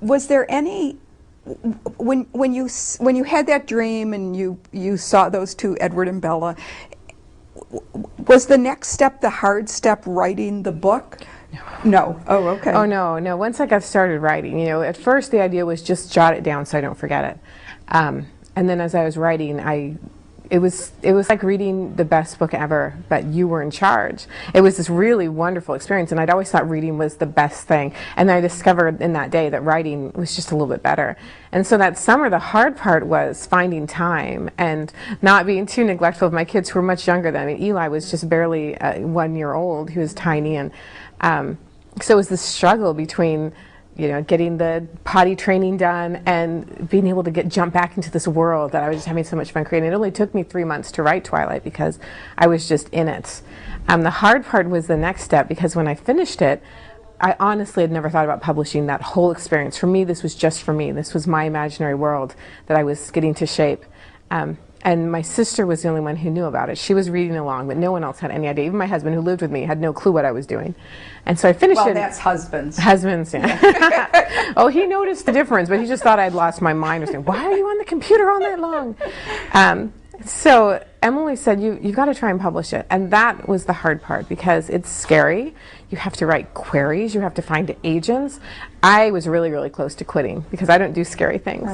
Was there any, when you had that dream and you saw those two, Edward and Bella, was the next step, the hard step, writing the book? No. Oh, okay. Oh, no, no. Once I got started writing, you know, at first the idea was just jot it down so I don't forget it. And then as I was writing, it was like reading the best book ever, but you were in charge. It was this really wonderful experience, and I'd always thought reading was the best thing. And then I discovered in that day that writing was just a little bit better. And so that summer, the hard part was finding time and not being too neglectful of my kids who were much younger than me. I mean, Eli was just barely 1 year old. He was tiny, and so it was this struggle between, you know, getting the potty training done and being able to jump back into this world that I was just having so much fun creating. It only took me 3 months to write Twilight because I was just in it. The hard part was the next step, because when I finished it, I honestly had never thought about publishing that whole experience. For me, this was just for me. This was my imaginary world that I was getting to shape. And my sister was the only one who knew about it. She was reading along, but no one else had any idea. Even my husband, who lived with me, had no clue what I was doing. And so I finished it. Well, that's husbands. Husbands, yeah. Oh, he noticed the difference, but he just thought I'd lost my mind, or saying, "Why are you on the computer all night long?" So Emily said, you've got to try and publish it. And that was the hard part, because it's scary. You have to write queries. You have to find agents. I was really, really close to quitting because I don't do scary things.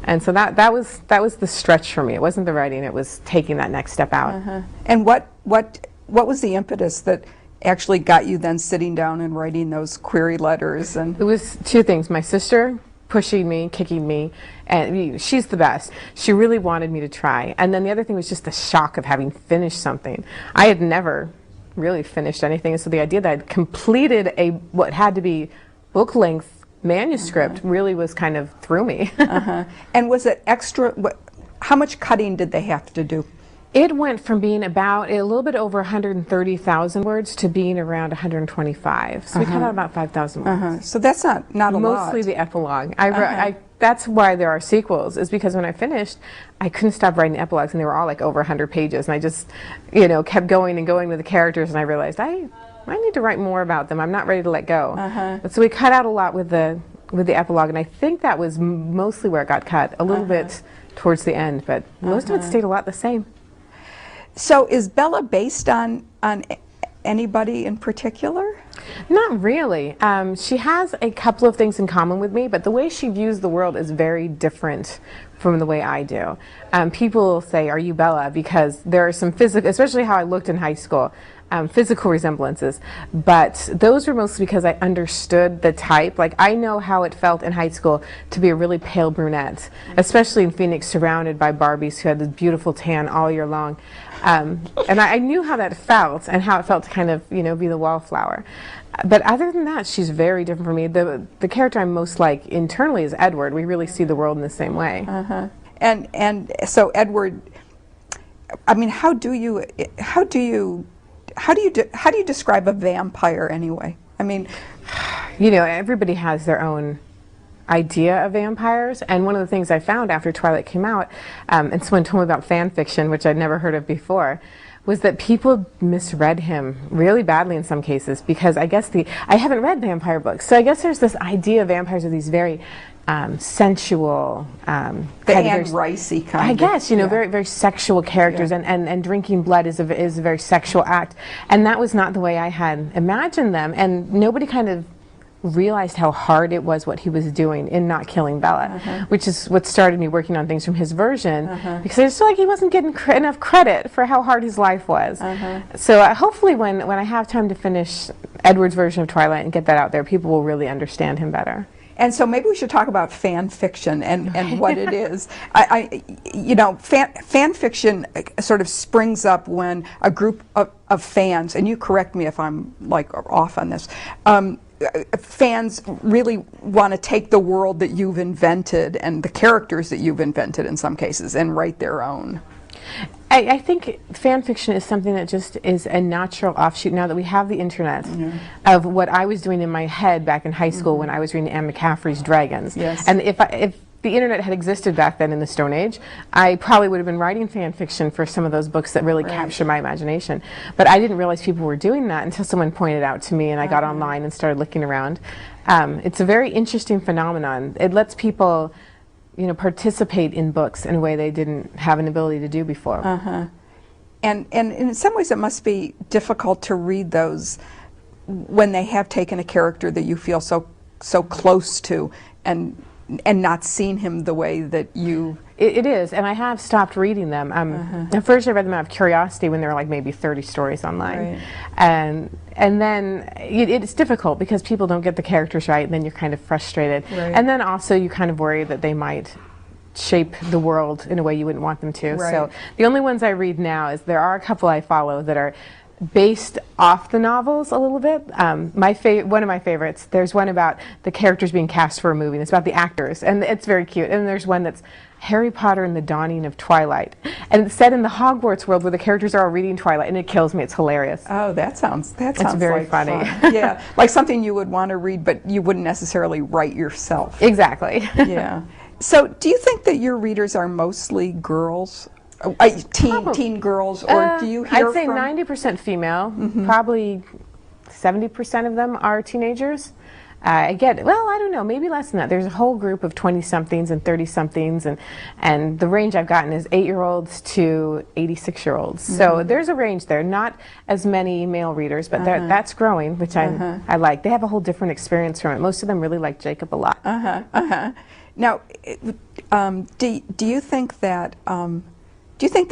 And so that was the stretch for me. It wasn't the writing. It was taking that next step out. And what was the impetus that actually got you then sitting down and writing those query letters? And it was two things. My sister pushing me, kicking me, and she's the best. She really wanted me to try. And then the other thing was just the shock of having finished something. I had never really finished anything, so the idea that I'd completed what had to be book-length manuscript really was kind of threw me. And was it extra? How much cutting did they have to do? It went from being about a little bit over 130,000 words to being around 125. So we cut out about 5,000 words. So that's not a lot. Mostly the epilogue. That's why there are sequels, is because when I finished, I couldn't stop writing epilogues, and they were all like over 100 pages. And I just, you know, kept going and going with the characters, and I realized I need to write more about them. I'm not ready to let go. But so we cut out a lot with the epilogue, and I think that was mostly where it got cut, a little bit towards the end, but most of it stayed a lot the same. So is Bella based on anybody in particular? Not really. She has a couple of things in common with me, but the way she views the world is very different from the way I do. People say, "Are you Bella?" Because there are some physical, especially how I looked in high school, physical resemblances. But those were mostly because I understood the type. Like, I know how it felt in high school to be a really pale brunette, especially in Phoenix, surrounded by Barbies who had this beautiful tan all year long. And I knew how that felt, and how it felt to kind of, you know, be the wallflower. But other than that, she's very different from me. The character I'm most like internally is Edward. We really see the world in the same way. And so Edward, I mean, how do you describe a vampire anyway? I mean, you know, everybody has their own idea of vampires, and one of the things I found after Twilight came out, and someone told me about fan fiction, which I'd never heard of before, was that people misread him really badly in some cases, because I guess I haven't read vampire books, so I guess there's this idea of vampires are these very sensual, the Anne Ricey kind. I guess, you know, very, very sexual characters, and drinking blood is a very sexual act, and that was not the way I had imagined them, and nobody kind of realized how hard it was what he was doing in not killing Bella, which is what started me working on things from his version, because I just feel like he wasn't getting enough credit for how hard his life was. So hopefully when I have time to finish Edward's version of Twilight and get that out there, people will really understand him better. And so maybe we should talk about fan fiction and what it is. You know, fan fiction sort of springs up when a group of fans, and you correct me if I'm like off on this, fans really want to take the world that you've invented and the characters that you've invented in some cases and write their own. I think fan fiction is something that just is a natural offshoot now that we have the internet of what I was doing in my head back in high school when I was reading Anne McCaffrey's Dragons. And if the internet had existed back then in the Stone Age, I probably would have been writing fan fiction for some of those books that really captured my imagination. But I didn't realize people were doing that until someone pointed out to me, and I got online and started looking around. It's a very interesting phenomenon. It lets people, you know, participate in books in a way they didn't have an ability to do before. And in some ways it must be difficult to read those when they have taken a character that you feel so close to and not seen him the way that you... It is, and I have stopped reading them. At first I read them out of curiosity when there were like maybe 30 stories online. And then it's difficult because people don't get the characters right, and then you're kind of frustrated. And then also you kind of worry that they might shape the world in a way you wouldn't want them to. So the only ones I read now is there are a couple I follow that are based off the novels a little bit. One of my favorites, there's one about the characters being cast for a movie, and it's about the actors, and it's very cute. And there's one that's Harry Potter and the Dawning of Twilight, and it's set in the Hogwarts world where the characters are all reading Twilight, and it kills me. It's hilarious. Oh, that sounds very like funny. Fun. Yeah, like something you would want to read, but you wouldn't necessarily write yourself. Exactly. Yeah. So, do you think that your readers are mostly girls? Teen girls, or do you hear I'd say from... 90% female, probably 70% of them are teenagers. I don't know, maybe less than that. There's a whole group of 20-somethings and 30-somethings, and the range I've gotten is 8-year-olds to 86-year-olds. So there's a range there. Not as many male readers, but that's growing, which I like. They have a whole different experience from it. Most of them really like Jacob a lot. Now, do you think that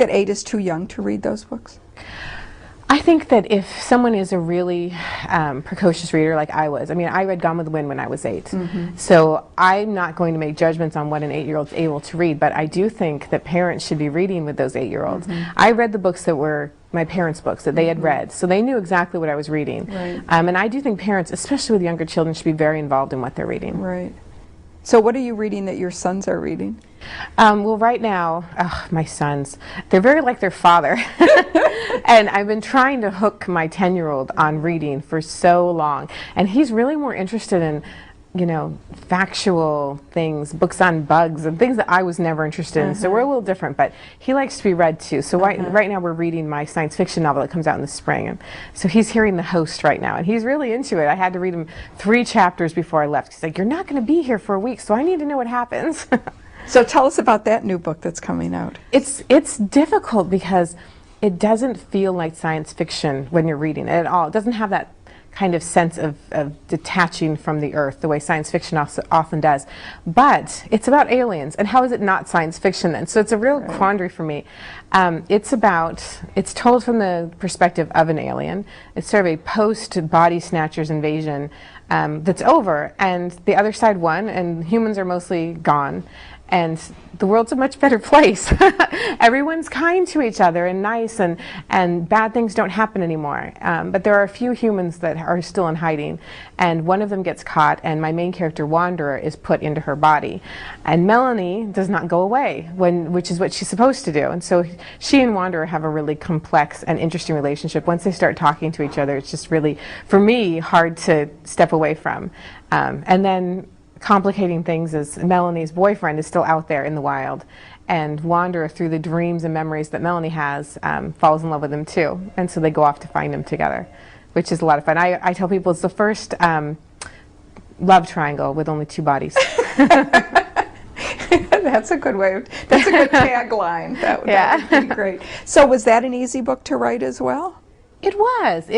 8 is too young to read those books? I think that if someone is a really precocious reader like I was, I mean, I read Gone with the Wind when I was 8, so I'm not going to make judgments on what an 8-year-old is able to read, but I do think that parents should be reading with those 8-year-olds. I read the books that were my parents' books that they had read, so they knew exactly what I was reading. And I do think parents, especially with younger children, should be very involved in what they're reading. So what are you reading that your sons are reading? Well, right now, my sons, they're very like their father. And I've been trying to hook my 10-year-old on reading for so long. And he's really more interested in, you know, factual things, books on bugs, and things that I was never interested in. So we're a little different, but he likes to be read too. So right now we're reading my science fiction novel that comes out in the spring. And so he's hearing The Host right now, and he's really into it. I had to read him 3 chapters before I left. He's like, "You're not going to be here for a week, so I need to know what happens." So tell us about that new book that's coming out. It's difficult because it doesn't feel like science fiction when you're reading it at all. It doesn't have that kind of sense of detaching from the earth the way science fiction often does. But it's about aliens, and how is it not science fiction then? So it's a real quandary for me. It's told from the perspective of an alien. It's sort of a post-body snatchers invasion that's over, and the other side won, and humans are mostly gone. And the world's a much better place. Everyone's kind to each other and nice, and bad things don't happen anymore. But there are a few humans that are still in hiding, and one of them gets caught, and my main character, Wanderer, is put into her body. And Melanie does not go away, which is what she's supposed to do. And so she and Wanderer have a really complex and interesting relationship. Once they start talking to each other, it's just really, for me, hard to step away from. And then complicating things is Melanie's boyfriend is still out there in the wild, and Wanderer, through the dreams and memories that Melanie has, falls in love with him too, and so they go off to find him together, which is a lot of fun. I tell people it's the first love triangle with only 2 bodies. That's a good that's a good tagline. That would be great. So was that an easy book to write as well? It was.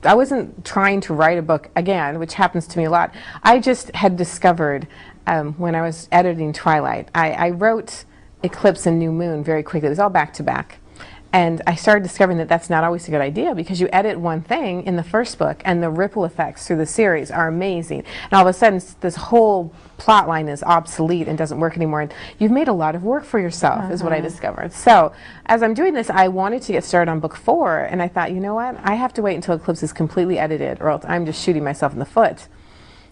I wasn't trying to write a book again, which happens to me a lot. I just had discovered when I was editing Twilight, I wrote Eclipse and New Moon very quickly. It was all back to back. And I started discovering that that's not always a good idea, because you edit one thing in the first book and the ripple effects through the series are amazing. And all of a sudden this whole plot line is obsolete and doesn't work anymore. And you've made a lot of work for yourself, is what I discovered. So as I'm doing this, I wanted to get started on book 4, and I thought, you know what? I have to wait until Eclipse is completely edited, or else I'm just shooting myself in the foot.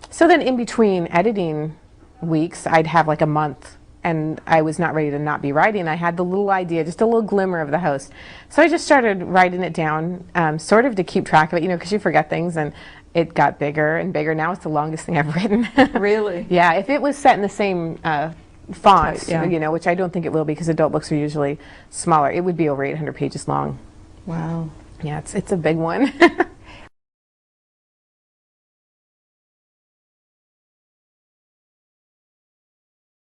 So then in between editing weeks, I'd have like a month, and I was not ready to not be writing. I had the little idea, just a little glimmer of The Host. So I just started writing it down, sort of to keep track of it, you know, because you forget things. And it got bigger and bigger. Now it's the longest thing I've written. Really? Yeah, if it was set in the same font, Yeah. you know, which I don't think it will because adult books are usually smaller, it would be over 800 pages long. Wow. Yeah, it's a big one.